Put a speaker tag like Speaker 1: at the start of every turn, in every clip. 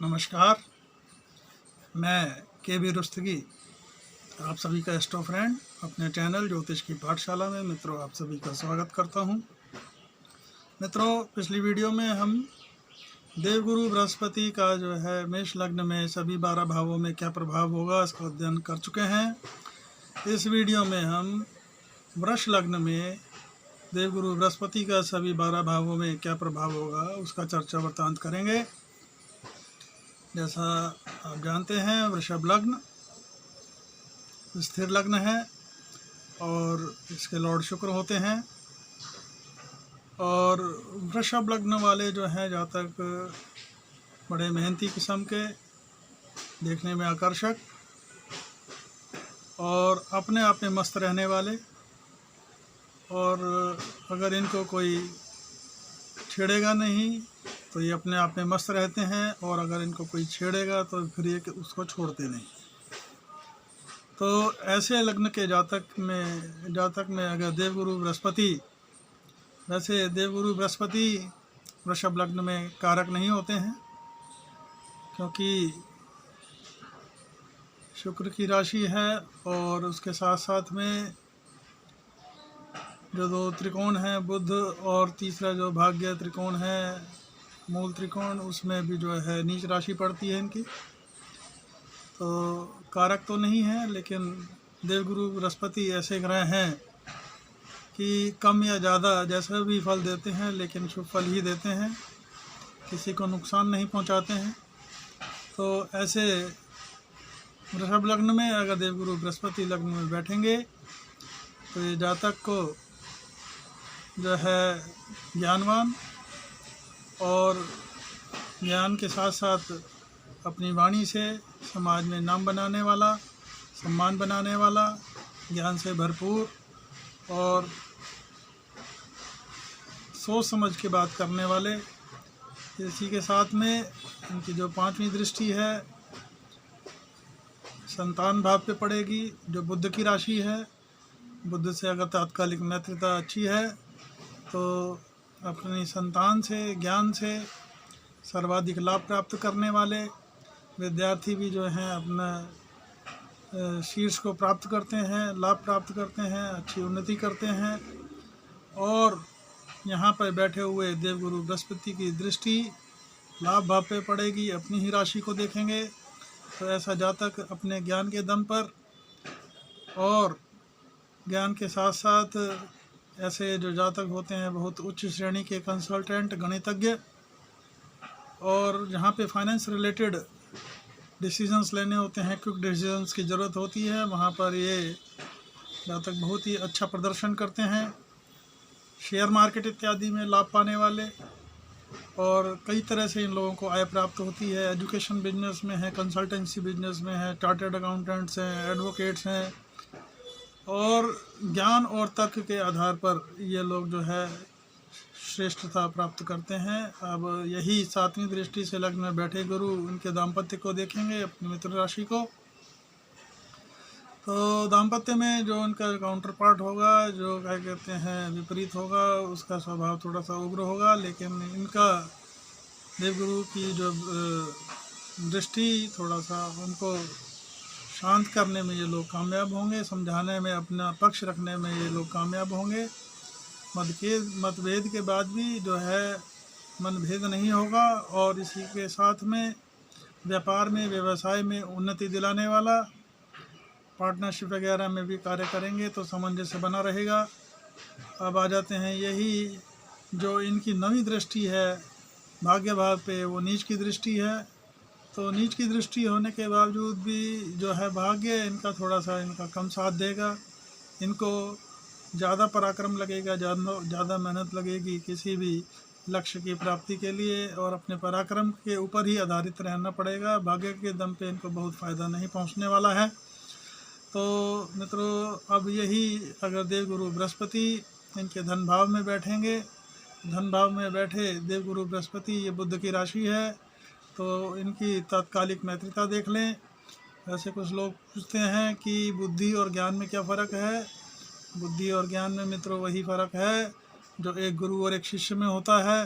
Speaker 1: नमस्कार, मैं के रुस्तगी आप सभी का एस्ट्रो फ्रेंड अपने चैनल ज्योतिष की पाठशाला में मित्रों आप सभी का स्वागत करता हूं। मित्रों, पिछली वीडियो में हम देवगुरु बृहस्पति का जो है मेष लग्न में सभी 12 भावों में क्या प्रभाव होगा इसका अध्ययन कर चुके हैं। इस वीडियो में हम वृष लग्न में देवगुरु बृहस्पति का सभी 12 भावों में क्या प्रभाव होगा उसका चर्चा वृत्तांत करेंगे। जैसा आप जानते हैं, वृषभ लग्न स्थिर लग्न है और इसके लॉर्ड शुक्र होते हैं। और वृषभ लग्न वाले जो हैं जातक बड़े मेहनती किस्म के, देखने में आकर्षक और अपने आप में मस्त रहने वाले, और अगर इनको कोई छेड़ेगा नहीं तो ये अपने आप में मस्त रहते हैं, और अगर इनको कोई छेड़ेगा तो फिर ये उसको छोड़ते नहीं। तो ऐसे लग्न के जातक में अगर देवगुरु बृहस्पति, वैसे देवगुरु बृहस्पति वृषभ लग्न में कारक नहीं होते हैं, क्योंकि शुक्र की राशि है और उसके साथ साथ में जो 2 त्रिकोण हैं, बुध और तीसरा जो भाग्य त्रिकोण है, मूल त्रिकोण, उसमें भी जो है नीच राशि पड़ती है इनकी। तो कारक तो नहीं है, लेकिन देवगुरु बृहस्पति ऐसे ग्रह हैं कि कम या ज़्यादा जैसा भी फल देते हैं लेकिन शुभ फल ही देते हैं, किसी को नुकसान नहीं पहुंचाते हैं। तो ऐसे वृषभ लग्न में अगर देवगुरु बृहस्पति लग्न में बैठेंगे तो ये जातक को जो है ज्ञानवान और ज्ञान के साथ साथ अपनी वाणी से समाज में नाम बनाने वाला, सम्मान बनाने वाला, ज्ञान से भरपूर और सोच समझ के बात करने वाले। इसी के साथ में इनकी जो 5वीं दृष्टि है संतान भाव पे पड़ेगी, जो बुध की राशि है। बुध से अगर तात्कालिक मैत्रिता अच्छी है तो अपनी संतान से, ज्ञान से सर्वाधिक लाभ प्राप्त करने वाले विद्यार्थी भी जो हैं अपना शीर्ष को प्राप्त करते हैं, लाभ प्राप्त करते हैं, अच्छी उन्नति करते हैं। और यहाँ पर बैठे हुए देवगुरु बृहस्पति की दृष्टि लाभ भाव पे पड़ेगी, अपनी ही राशि को देखेंगे। तो ऐसा जातक अपने ज्ञान के दम पर और ज्ञान के साथ साथ ऐसे जो जातक होते हैं बहुत उच्च श्रेणी के कंसल्टेंट, गणितज्ञ, और जहाँ पे फाइनेंस रिलेटेड डिसीजंस लेने होते हैं, क्विक डिसीजंस की ज़रूरत होती है, वहाँ पर ये जातक बहुत ही अच्छा प्रदर्शन करते हैं। शेयर मार्केट इत्यादि में लाभ पाने वाले, और कई तरह से इन लोगों को आय प्राप्त होती है। एजुकेशन बिजनेस में है, कंसल्टेंसी बिजनेस में है, चार्टर्ड अकाउंटेंट्स हैं, एडवोकेट्स हैं, और ज्ञान और तर्क के आधार पर ये लोग जो है श्रेष्ठता प्राप्त करते हैं। अब यही 7वीं दृष्टि से लग्न में बैठे गुरु उनके दाम्पत्य को देखेंगे, अपनी मित्र राशि को। तो दाम्पत्य में जो उनका काउंटर पार्ट होगा, जो क्या कहते हैं विपरीत होगा, उसका स्वभाव थोड़ा सा उग्र होगा, लेकिन इनका देवगुरु की जो दृष्टि थोड़ा सा उनको शांत करने में ये लोग कामयाब होंगे, समझाने में, अपना पक्ष रखने में ये लोग कामयाब होंगे। मतभेद के बाद भी जो है मनभेद नहीं होगा, और इसी के साथ में व्यापार में, व्यवसाय में उन्नति दिलाने वाला, पार्टनरशिप वगैरह में भी कार्य करेंगे तो सामंजस्य बना रहेगा। अब आ जाते हैं यही जो इनकी 9वीं दृष्टि है भाग्य भाव पे, वो नीच की दृष्टि है। तो नीच की दृष्टि होने के बावजूद भी जो है भाग्य इनका थोड़ा सा इनका कम साथ देगा। इनको ज़्यादा पराक्रम लगेगा, ज़्यादा मेहनत लगेगी किसी भी लक्ष्य की प्राप्ति के लिए, और अपने पराक्रम के ऊपर ही आधारित रहना पड़ेगा। भाग्य के दम पे इनको बहुत फ़ायदा नहीं पहुंचने वाला है। तो मित्रों, अब यही अगर देवगुरु बृहस्पति इनके धन भाव में बैठेंगे, धन भाव में बैठे देवगुरु बृहस्पति, ये बुध की राशि है, तो इनकी तात्कालिक मैत्रिता देख लें। वैसे कुछ लोग पूछते हैं कि बुद्धि और ज्ञान में क्या फ़र्क है। बुद्धि और ज्ञान में मित्रों वही फ़र्क है जो एक गुरु और एक शिष्य में होता है।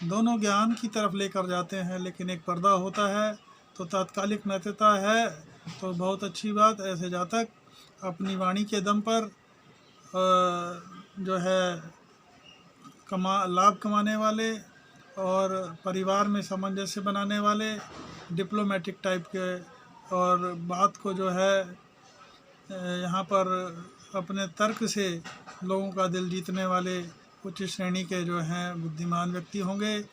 Speaker 1: दोनों ज्ञान की तरफ लेकर जाते हैं, लेकिन एक पर्दा होता है। तो तात्कालिक मित्रता है तो बहुत अच्छी बात। ऐसे जातक अपनी वाणी के दम पर जो है लाभ कमाने वाले और परिवार में सामंजस्य बनाने वाले, डिप्लोमेटिक टाइप के, और बात को जो है यहाँ पर अपने तर्क से लोगों का दिल जीतने वाले उच्च श्रेणी के जो हैं बुद्धिमान व्यक्ति होंगे।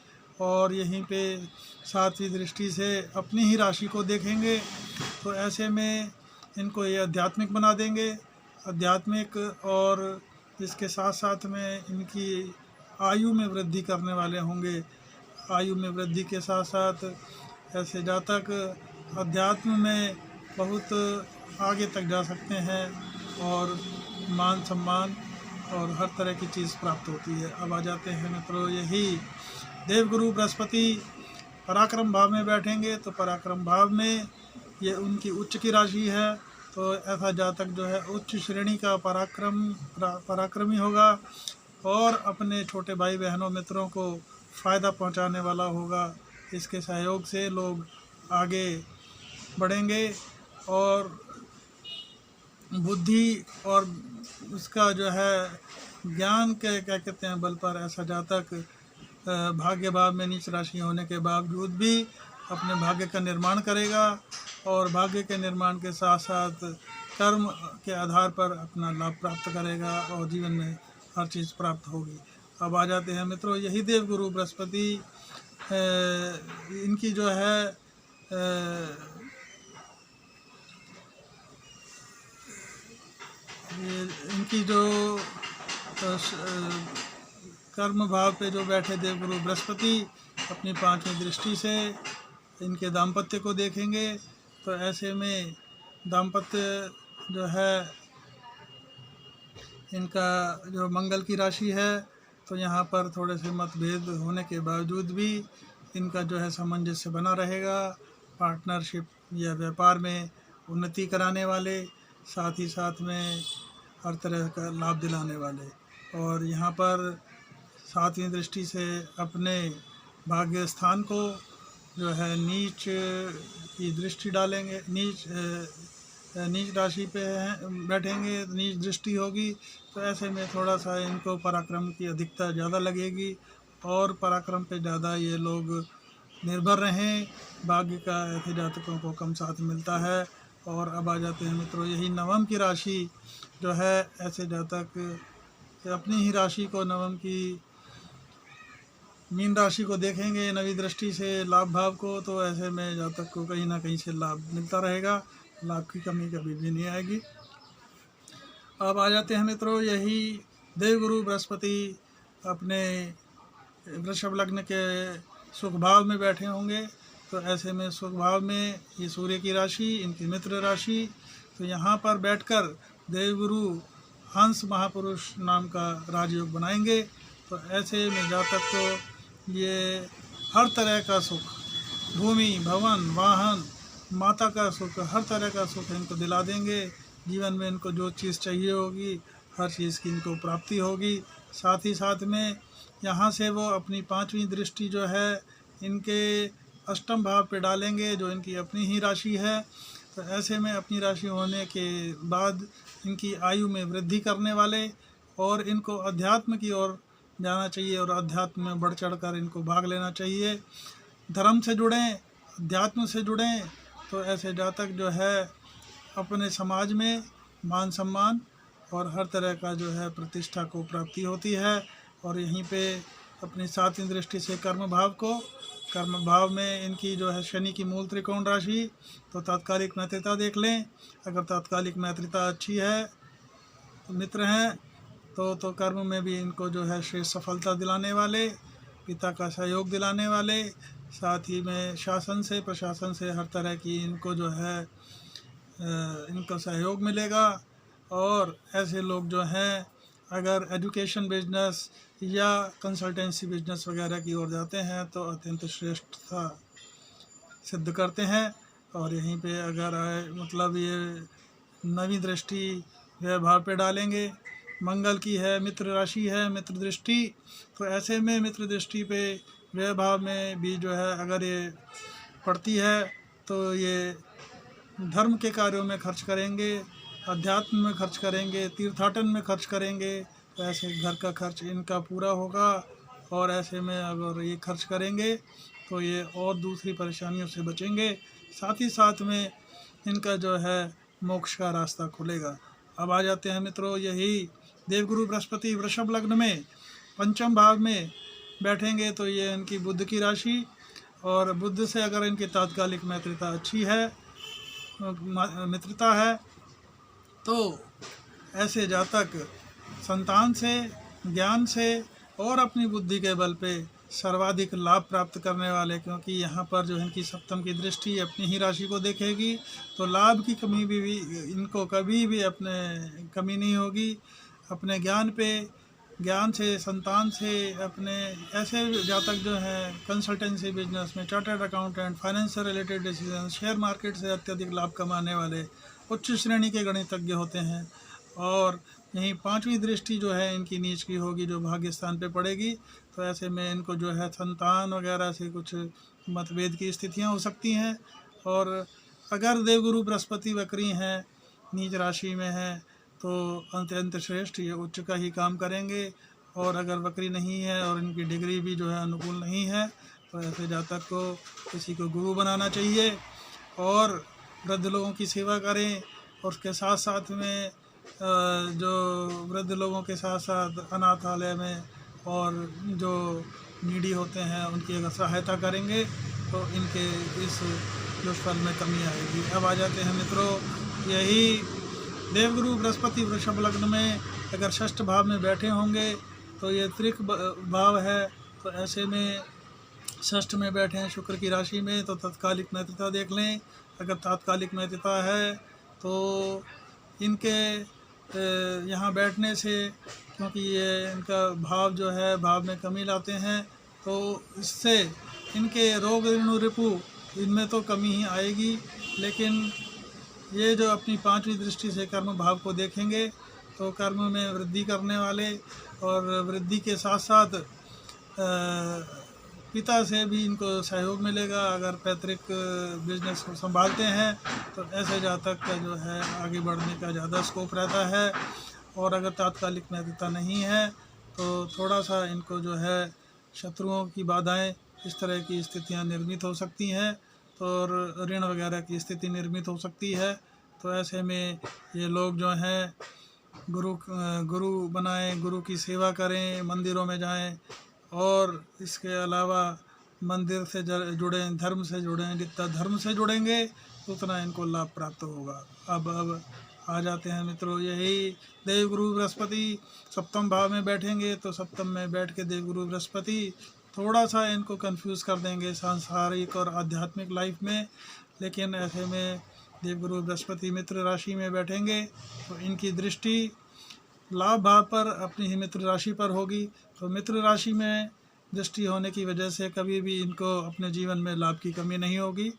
Speaker 1: और यहीं पे सातवीं दृष्टि से अपनी ही राशि को देखेंगे तो ऐसे में इनको ये आध्यात्मिक बना देंगे, आध्यात्मिक, और इसके साथ साथ में इनकी आयु में वृद्धि करने वाले होंगे। आयु में वृद्धि के साथ साथ ऐसे जातक अध्यात्म में बहुत आगे तक जा सकते हैं और मान सम्मान और हर तरह की चीज़ प्राप्त होती है। अब आ जाते हैं मित्रों, यही देवगुरु बृहस्पति पराक्रम भाव में बैठेंगे तो पराक्रम भाव में ये उनकी उच्च की राशि है। तो ऐसा जातक जो है उच्च श्रेणी का पराक्रमी होगा और अपने छोटे भाई बहनों मित्रों को फ़ायदा पहुंचाने वाला होगा। इसके सहयोग से लोग आगे बढ़ेंगे और बुद्धि और उसका जो है ज्ञान के क्या कहते हैं बल पर ऐसा जातक भाग्य भाव में नीच राशि होने के बावजूद भी अपने भाग्य का निर्माण करेगा और भाग्य के निर्माण के साथ साथ कर्म के आधार पर अपना लाभ प्राप्त करेगा और जीवन में हर चीज़ प्राप्त होगी। अब आ जाते हैं मित्रों, यही देवगुरु बृहस्पति इनकी जो है इनकी जो कर्म भाव पे जो बैठे देवगुरु बृहस्पति अपनी पांचवी दृष्टि से इनके दाम्पत्य को देखेंगे तो ऐसे में दाम्पत्य जो है इनका जो मंगल की राशि है तो यहाँ पर थोड़े से मतभेद होने के बावजूद भी इनका जो है सामंजस्य बना रहेगा। पार्टनरशिप या व्यापार में उन्नति कराने वाले, साथ ही साथ में हर तरह का लाभ दिलाने वाले। और यहाँ पर सातवीं दृष्टि से अपने भाग्य स्थान को जो है नीच की दृष्टि डालेंगे, नीच राशि पे बैठेंगे, नीच दृष्टि होगी तो ऐसे में थोड़ा सा इनको पराक्रम की अधिकता ज़्यादा लगेगी और पराक्रम पे ज़्यादा ये लोग निर्भर रहें। भाग्य का ऐसे जातकों को कम साथ मिलता है। और अब आ जाते हैं मित्रों, यही नवम की राशि जो है ऐसे जातक अपनी ही राशि को नवम की मीन राशि को देखेंगे नवी दृष्टि से लाभ भाव को, तो ऐसे में जातक को कहीं ना कहीं से लाभ मिलता रहेगा, लाभ की कमी कभी भी नहीं आएगी। अब आ जाते हैं मित्रों, यही देवगुरु बृहस्पति अपने वृषभ लग्न के सुख भाव में बैठे होंगे तो ऐसे में सुख भाव में ये सूर्य की राशि इनकी मित्र राशि, तो यहाँ पर बैठकर देवगुरु हंस महापुरुष नाम का राजयोग बनाएंगे। तो ऐसे में जातक को ये हर तरह का सुख, भूमि भवन वाहन माता का सुख, हर तरह का सुख इनको दिला देंगे। जीवन में इनको जो चीज़ चाहिए होगी हर चीज़ की इनको प्राप्ति होगी। साथ ही साथ में यहाँ से वो अपनी पांचवी दृष्टि जो है इनके अष्टम भाव पे डालेंगे जो इनकी अपनी ही राशि है। तो ऐसे में अपनी राशि होने के बाद इनकी आयु में वृद्धि करने वाले और इनको अध्यात्म की ओर जाना चाहिए और अध्यात्म में बढ़ चढ़ कर इनको भाग लेना चाहिए। धर्म से जुड़ें, अध्यात्म से जुड़ें तो ऐसे जातक जो है अपने समाज में मान सम्मान और हर तरह का जो है प्रतिष्ठा को प्राप्ति होती है। और यहीं पे अपनी सातवीं दृष्टि से कर्म भाव में इनकी जो है शनि की मूल त्रिकोण राशि, तो तात्कालिक मैत्रिता देख लें। अगर तात्कालिक मैत्रिता अच्छी है तो मित्र हैं तो कर्म में भी इनको जो है श्रेष्ठ सफलता दिलाने वाले, पिता का सहयोग दिलाने वाले, साथ ही में शासन से प्रशासन से हर तरह की इनको जो है इनको सहयोग मिलेगा। और ऐसे लोग जो हैं अगर एजुकेशन बिजनेस या कंसल्टेंसी बिजनेस वगैरह की ओर जाते हैं तो अत्यंत श्रेष्ठता सिद्ध करते हैं। और यहीं पे अगर मतलब ये नवी दृष्टि व्यवहार पे डालेंगे, मंगल की है, मित्र राशि है, मित्र दृष्टि, तो ऐसे में मित्र दृष्टि पे व्यय भाव में भी जो है अगर ये पड़ती है तो ये धर्म के कार्यों में खर्च करेंगे, अध्यात्म में खर्च करेंगे, तीर्थाटन में खर्च करेंगे, तो ऐसे घर का खर्च इनका पूरा होगा। और ऐसे में अगर ये खर्च करेंगे तो ये और दूसरी परेशानियों से बचेंगे, साथ ही साथ में इनका जो है मोक्ष का रास्ता खुलेगा। अब आ जाते हैं मित्रों, यही देवगुरु बृहस्पति वृषभ लग्न में पंचम भाव में बैठेंगे तो ये इनकी बुध की राशि, और बुध से अगर इनकी तात्कालिक मित्रता अच्छी है, मित्रता है, तो ऐसे जातक संतान से, ज्ञान से और अपनी बुद्धि के बल पे सर्वाधिक लाभ प्राप्त करने वाले, क्योंकि यहाँ पर जो इनकी सप्तम की दृष्टि अपनी ही राशि को देखेगी, तो लाभ की कमी भी इनको कभी भी अपने कमी नहीं होगी। अपने ज्ञान पे, ज्ञान से, संतान से, अपने ऐसे जातक जो हैं कंसल्टेंसी बिजनेस में, चार्टर्ड अकाउंटेंट, फाइनेंस से रिलेटेड डिसीजन, शेयर मार्केट से अत्यधिक लाभ कमाने वाले उच्च श्रेणी के गणितज्ञ होते हैं। और यहीं पांचवी दृष्टि जो है इनकी नीच की होगी, जो भाग्य स्थान पे पड़ेगी, तो ऐसे में इनको जो है संतान वगैरह से कुछ मतभेद की स्थितियां हो सकती हैं। और अगर देवगुरु बृहस्पति वक्री हैं, नीच राशि में है, तो अत्यंत श्रेष्ठ ये उच्च का ही काम करेंगे। और अगर वक्री नहीं है और इनकी डिग्री भी जो है अनुकूल नहीं है, तो ऐसे जातक को किसी को गुरु बनाना चाहिए और वृद्ध लोगों की सेवा करें। और उसके साथ साथ में जो वृद्ध लोगों के साथ साथ अनाथालय में और जो नीडी होते हैं उनकी अगर सहायता करेंगे तो इनके इस दुष्फल में कमी आएगी। अब आ जाते हैं मित्रों, यही देवगुरु बृहस्पति वृषभ लग्न में अगर षष्ठ भाव में बैठे होंगे तो ये त्रिक भाव है, तो ऐसे में षष्ठ में बैठे हैं शुक्र की राशि में, तो तत्कालिक मित्रता देख लें। अगर तात्कालिक मित्रता है तो इनके यहाँ बैठने से, क्योंकि ये इनका भाव जो है भाव में कमी लाते हैं, तो इससे इनके रोग ऋण रिपु इनमें तो कमी ही आएगी। लेकिन ये जो अपनी पांचवी दृष्टि से कर्म भाव को देखेंगे तो कर्म में वृद्धि करने वाले, और वृद्धि के साथ साथ पिता से भी इनको सहयोग मिलेगा। अगर पैतृक बिजनेस को संभालते हैं तो ऐसे जातक का जो है आगे बढ़ने का ज़्यादा स्कोप रहता है। और अगर तात्कालिक मित्रता नहीं है तो थोड़ा सा इनको जो है शत्रुओं की बाधाएं, इस तरह की स्थितियां निर्मित हो सकती हैं, तो ऋण वगैरह की स्थिति निर्मित हो सकती है। तो ऐसे में ये लोग जो हैं गुरु बनाएं, गुरु की सेवा करें, मंदिरों में जाएं, और इसके अलावा मंदिर से जुड़ें, धर्म से जुड़ें। जितना धर्म से जुड़ेंगे उतना इनको लाभ प्राप्त होगा। अब आ जाते हैं मित्रों, यही देवगुरु बृहस्पति सप्तम भाव में बैठेंगे, तो सप्तम में बैठ के देवगुरु बृहस्पति थोड़ा सा इनको कंफ्यूज कर देंगे सांसारिक और आध्यात्मिक लाइफ में। लेकिन ऐसे में देवगुरु बृहस्पति मित्र राशि में बैठेंगे तो इनकी दृष्टि लाभ भाव पर, अपनी ही मित्र राशि पर होगी। तो मित्र राशि में दृष्टि होने की वजह से कभी भी इनको अपने जीवन में लाभ की कमी नहीं होगी,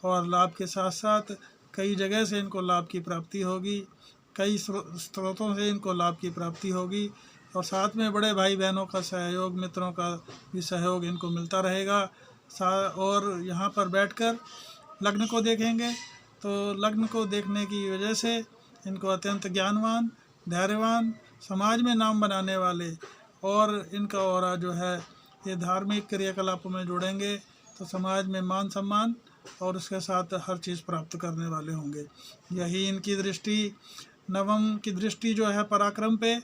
Speaker 1: और लाभ के साथ साथ कई जगह से इनको लाभ की प्राप्ति होगी, कई स्रोतों से इनको लाभ की प्राप्ति होगी। और साथ में बड़े भाई बहनों का सहयोग, मित्रों का भी सहयोग इनको मिलता रहेगा। और यहाँ पर बैठकर लग्न को देखेंगे तो लग्न को देखने की वजह से इनको अत्यंत ज्ञानवान, धैर्यवान, समाज में नाम बनाने वाले, और इनका ऑरा जो है ये धार्मिक क्रियाकलापों में जुड़ेंगे तो समाज में मान सम्मान और उसके साथ हर चीज़ प्राप्त करने वाले होंगे। यही इनकी दृष्टि, नवम की दृष्टि जो है पराक्रम पे,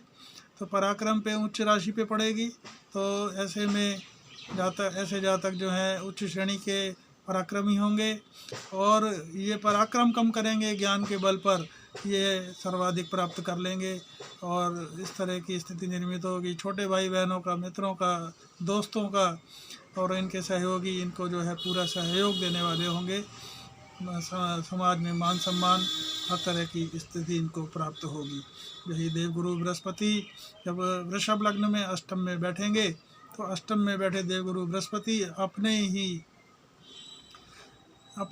Speaker 1: तो पराक्रम पे उच्च राशि पे पड़ेगी। तो ऐसे में ऐसे जातक जो हैं उच्च श्रेणी के पराक्रमी होंगे, और ये पराक्रम कम करेंगे, ज्ञान के बल पर ये सर्वाधिक प्राप्त कर लेंगे। और इस तरह की स्थिति निर्मित होगी। छोटे भाई बहनों का, मित्रों का, दोस्तों का और इनके सहयोगी इनको जो है पूरा सहयोग देने वाले होंगे। समाज में मान सम्मान, हर तरह की स्थिति इनको प्राप्त होगी। यही देवगुरु बृहस्पति जब वृषभ लग्न में अष्टम में बैठेंगे तो अष्टम में बैठे देवगुरु बृहस्पति अपनी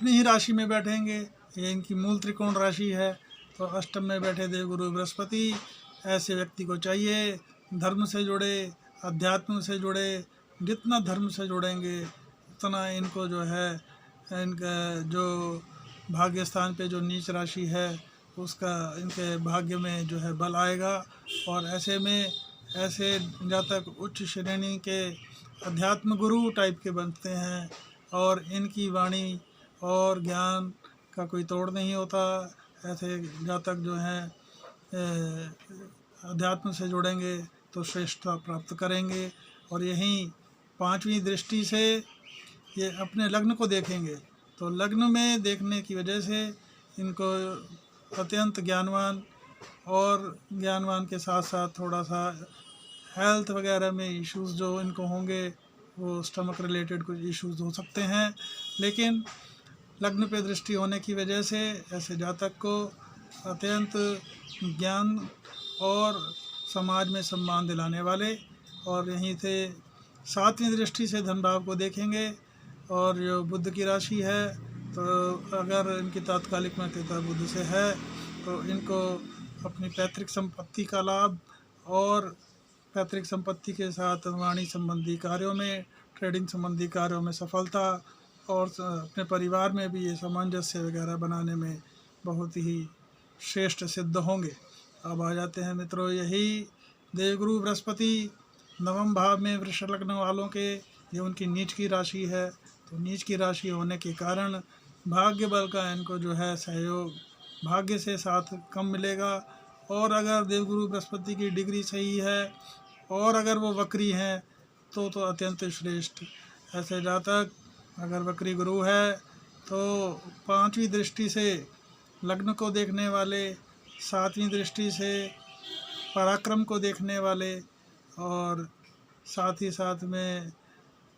Speaker 1: ही राशि में बैठेंगे। ये इनकी मूल त्रिकोण राशि है। तो अष्टम में बैठे देवगुरु बृहस्पति ऐसे व्यक्ति को चाहिए धर्म से जुड़े, अध्यात्म से जुड़े, जितना धर्म से जुड़ेंगे उतना इनको जो है इनका जो भाग्य स्थान पे जो नीच राशि है उसका इनके भाग्य में जो है बल आएगा। और ऐसे में ऐसे जातक उच्च श्रेणी के अध्यात्म गुरु टाइप के बनते हैं और इनकी वाणी और ज्ञान का कोई तोड़ नहीं होता। ऐसे जातक जो हैं अध्यात्म से जुड़ेंगे तो श्रेष्ठता प्राप्त करेंगे। और यहीं पांचवी दृष्टि से ये अपने लग्न को देखेंगे तो लग्न में देखने की वजह से इनको अत्यंत ज्ञानवान और ज्ञानवान के साथ साथ थोड़ा सा हेल्थ वगैरह में इश्यूज़ जो इनको होंगे वो स्टमक रिलेटेड कुछ इश्यूज़ हो सकते हैं। लेकिन लग्न पे दृष्टि होने की वजह से ऐसे जातक को अत्यंत ज्ञान और समाज में सम्मान दिलाने वाले। और यहीं से सातवीं दृष्टि से धन भाव को देखेंगे और जो बुध की राशि है तो अगर इनकी तात्कालिक महत्ता बुध से है तो इनको अपनी पैतृक संपत्ति का लाभ और पैतृक संपत्ति के साथ वाणी संबंधी कार्यों में, ट्रेडिंग संबंधी कार्यों में सफलता और अपने परिवार में भी ये सामंजस्य वगैरह बनाने में बहुत ही श्रेष्ठ सिद्ध होंगे। अब आ जाते हैं मित्रों, यही देवगुरु बृहस्पति नवम भाव में वृष लग्न वालों के ये उनकी नीच की राशि है। तो नीच की राशि होने के कारण भाग्य बल का इनको जो है सहयोग भाग्य से साथ कम मिलेगा। और अगर देवगुरु बृहस्पति की डिग्री सही है और अगर वो वक्री हैं तो अत्यंत श्रेष्ठ। ऐसे जातक अगर वक्री गुरु है तो पांचवी दृष्टि से लग्न को देखने वाले, सातवीं दृष्टि से पराक्रम को देखने वाले और साथ ही साथ में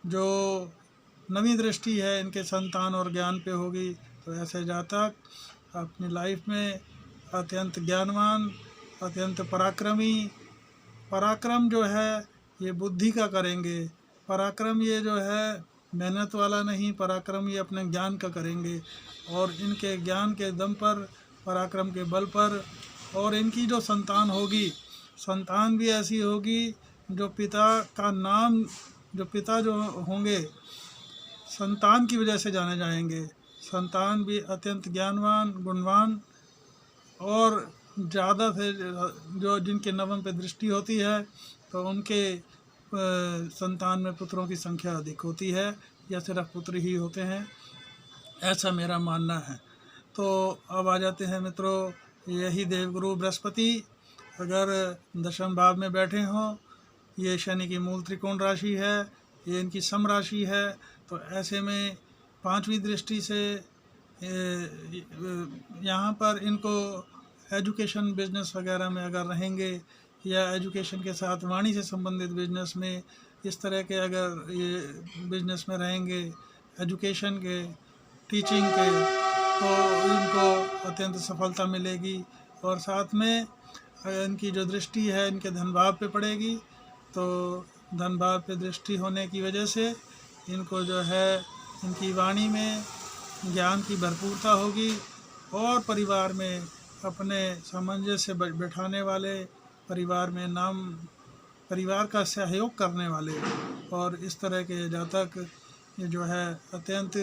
Speaker 1: जो नवीं दृष्टि है इनके संतान और ज्ञान पे होगी। तो ऐसे जातक अपनी लाइफ में अत्यंत ज्ञानवान, अत्यंत पराक्रमी, पराक्रम जो है ये बुद्धि का करेंगे। पराक्रम ये जो है मेहनत वाला नहीं, पराक्रम ये अपने ज्ञान का करेंगे। और इनके ज्ञान के दम पर, पराक्रम के बल पर और इनकी जो संतान होगी, संतान भी ऐसी होगी जो पिता का नाम, जो पिता जो होंगे संतान की वजह से जाने जाएंगे। संतान भी अत्यंत ज्ञानवान, गुणवान और ज़्यादा से जो जिनके नवम पे दृष्टि होती है तो उनके संतान में पुत्रों की संख्या अधिक होती है या सिर्फ पुत्र ही होते हैं, ऐसा मेरा मानना है। तो अब आ जाते हैं मित्रों, यही देवगुरु बृहस्पति अगर दशम भाव में बैठे हों, ये शनि की मूल त्रिकोण राशि है, ये इनकी सम राशि है। तो ऐसे में पांचवी दृष्टि से यहाँ पर इनको एजुकेशन बिजनेस वगैरह में अगर रहेंगे या एजुकेशन के साथ वाणी से संबंधित बिजनेस में, इस तरह के अगर ये बिजनेस में रहेंगे, एजुकेशन के, टीचिंग के, तो इनको अत्यंत सफलता मिलेगी। और साथ में इनकी जो दृष्टि है इनके धन भाव पे पड़ेगी तो धन भाव पे दृष्टि होने की वजह से इनको जो है इनकी वाणी में ज्ञान की भरपूरता होगी और परिवार में अपने सामंजस्य बैठाने वाले, परिवार में नाम, परिवार का सहयोग करने वाले और इस तरह के जातक ये जो है अत्यंत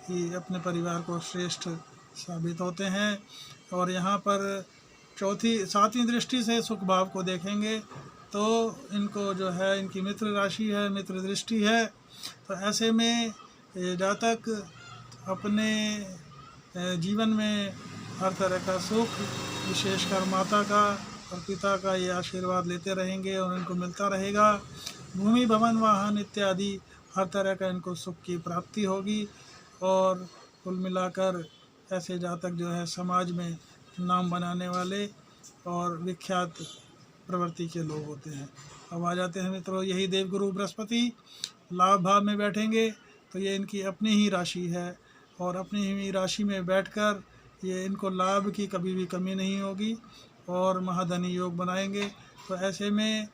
Speaker 1: ही अपने परिवार को श्रेष्ठ साबित होते हैं। और यहाँ पर सातवीं दृष्टि से सुख भाव को देखेंगे तो इनको जो है इनकी मित्र राशि है, मित्र दृष्टि है। तो ऐसे में ये जातक अपने जीवन में हर तरह का सुख, विशेषकर माता का और पिता का ये आशीर्वाद लेते रहेंगे और इनको मिलता रहेगा। भूमि, भवन, वाहन इत्यादि हर तरह का इनको सुख की प्राप्ति होगी। और कुल मिलाकर ऐसे जातक जो है समाज में नाम बनाने वाले और विख्यात प्रवृत्ति के लोग होते हैं। अब आ जाते हैं मित्रों, यही देवगुरु बृहस्पति लाभ भाव में बैठेंगे तो ये इनकी अपनी ही राशि है और अपनी ही राशि में बैठकर ये इनको लाभ की कभी भी कमी नहीं होगी और महाधनी योग बनाएंगे। तो ऐसे में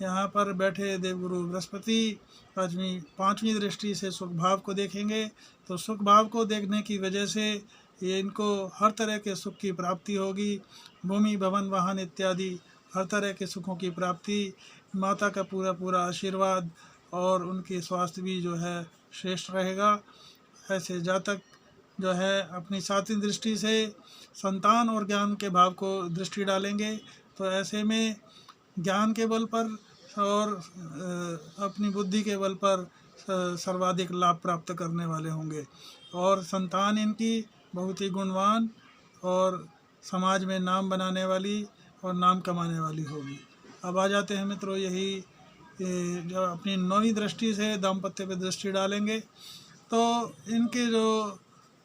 Speaker 1: यहाँ पर बैठे देवगुरु बृहस्पति पांचवी दृष्टि से सुख भाव को देखेंगे तो सुख भाव को देखने की वजह से ये इनको हर तरह के सुख की प्राप्ति होगी। भूमि, भवन, वाहन इत्यादि हर तरह के सुखों की प्राप्ति, माता का पूरा पूरा आशीर्वाद और उनकी स्वास्थ्य भी जो है श्रेष्ठ रहेगा। ऐसे जातक जो है अपनी सातवीं दृष्टि से संतान और ज्ञान के भाव को दृष्टि डालेंगे, तो ऐसे में ज्ञान के बल पर और अपनी बुद्धि के बल पर सर्वाधिक लाभ प्राप्त करने वाले होंगे। और संतान इनकी बहुत ही गुणवान और समाज में नाम बनाने वाली और नाम कमाने वाली होगी। अब आ जाते हैं मित्रों, यही जब अपनी 9वीं दृष्टि से दाम्पत्य पर दृष्टि डालेंगे तो इनके जो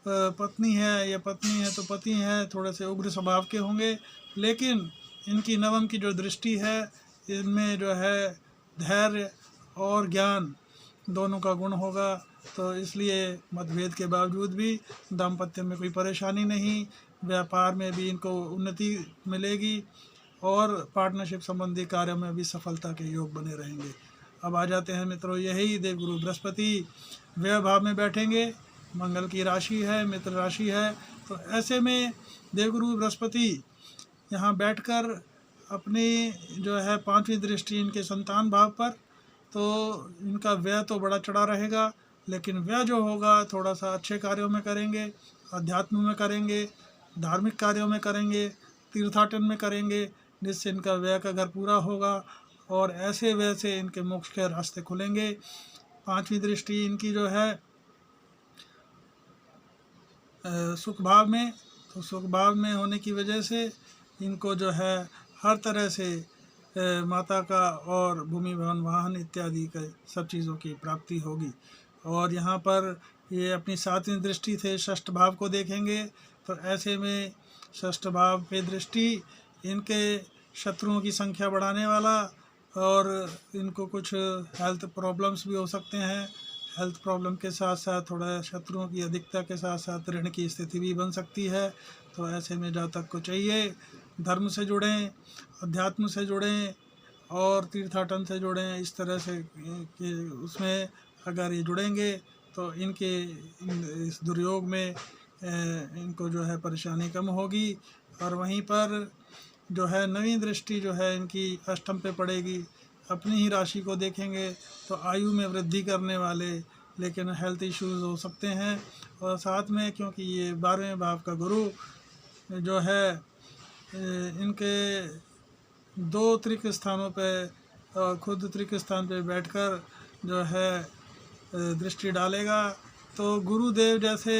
Speaker 1: पत्नी है या पत्नी है तो पति हैं थोड़े से उग्र स्वभाव के होंगे, लेकिन इनकी नवम की जो दृष्टि है इनमें जो है धैर्य और ज्ञान दोनों का गुण होगा। तो इसलिए मतभेद के बावजूद भी दाम्पत्य में कोई परेशानी नहीं, व्यापार में भी इनको उन्नति मिलेगी और पार्टनरशिप संबंधी कार्यों में भी सफलता के योग बने रहेंगे। अब आ जाते हैं मित्रों, यही देवगुरु बृहस्पति व्यय भाव में बैठेंगे, मंगल की राशि है, मित्र राशि है। तो ऐसे में देवगुरु बृहस्पति यहाँ बैठकर अपनी जो है 5वीं दृष्टि इनके संतान भाव पर, तो इनका व्यय तो बड़ा चढ़ा रहेगा, लेकिन व्यय जो होगा थोड़ा सा अच्छे कार्यों में करेंगे, अध्यात्म में करेंगे, धार्मिक कार्यों में करेंगे, तीर्थाटन में करेंगे, जिससे इनका व्यय का घर पूरा होगा और ऐसे व्यय से इनके मोक्ष के रास्ते खुलेंगे। 5वीं दृष्टि इनकी जो है सुख भाव में, तो सुख भाव में होने की वजह से इनको जो है हर तरह से माता का और भूमि भवन वाहन इत्यादि के सब चीज़ों की प्राप्ति होगी। और यहाँ पर ये अपनी 7वीं दृष्टि से षष्ठ भाव को देखेंगे, तो ऐसे में षष्ठ भाव पे दृष्टि इनके शत्रुओं की संख्या बढ़ाने वाला और इनको कुछ हेल्थ प्रॉब्लम्स भी हो सकते हैं। हेल्थ प्रॉब्लम के साथ साथ थोड़ा शत्रुओं की अधिकता के साथ साथ ऋण की स्थिति भी बन सकती है। तो ऐसे में जातक को चाहिए धर्म से जुड़ें, अध्यात्म से जुड़ें और तीर्थाटन से जुड़ें। इस तरह से कि उसमें अगर ये जुड़ेंगे तो इनके इस दुर्योग में इनको जो है परेशानी कम होगी। और वहीं पर जो है 9वीं दृष्टि जो है इनकी अष्टम पे पड़ेगी, अपनी ही राशि को देखेंगे तो आयु में वृद्धि करने वाले लेकिन हेल्थ इश्यूज हो सकते हैं। और साथ में क्योंकि ये 12वें भाव का गुरु जो है इनके 2 त्रिक स्थानों पे खुद त्रिक स्थान पे बैठकर जो है दृष्टि डालेगा, तो गुरुदेव जैसे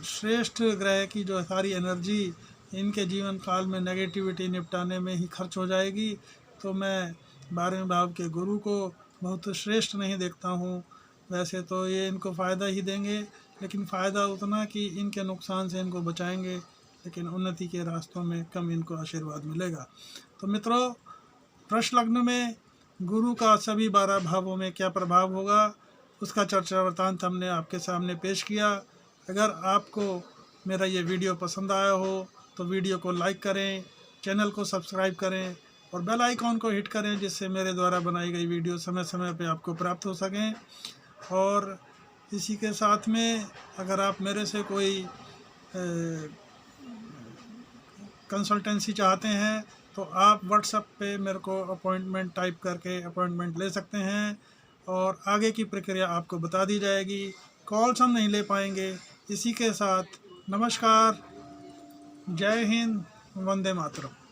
Speaker 1: श्रेष्ठ ग्रह की जो सारी एनर्जी इनके जीवन काल में नेगेटिविटी निपटाने में ही खर्च हो जाएगी। तो मैं 12वें भाव के गुरु को बहुत श्रेष्ठ नहीं देखता हूँ। वैसे तो ये इनको फ़ायदा ही देंगे, लेकिन फ़ायदा उतना कि इनके नुकसान से इनको बचाएंगे, लेकिन उन्नति के रास्तों में कम इनको आशीर्वाद मिलेगा। तो मित्रों, वृष लग्न में गुरु का सभी 12 भावों में क्या प्रभाव होगा उसका चर्चा वृत्तांत हमने आपके सामने पेश किया। अगर आपको मेरा ये वीडियो पसंद आया हो तो वीडियो को लाइक करें, चैनल को सब्सक्राइब करें और बेल आइकॉन को हिट करें, जिससे मेरे द्वारा बनाई गई वीडियो समय समय पे आपको प्राप्त हो सकें। और इसी के साथ में अगर आप मेरे से कोई कंसल्टेंसी चाहते हैं तो आप व्हाट्सएप पे मेरे को अपॉइंटमेंट टाइप करके अपॉइंटमेंट ले सकते हैं और आगे की प्रक्रिया आपको बता दी जाएगी। कॉल्स हम नहीं ले पाएंगे। इसी के साथ नमस्कार, जय हिंद, वंदे मातरम।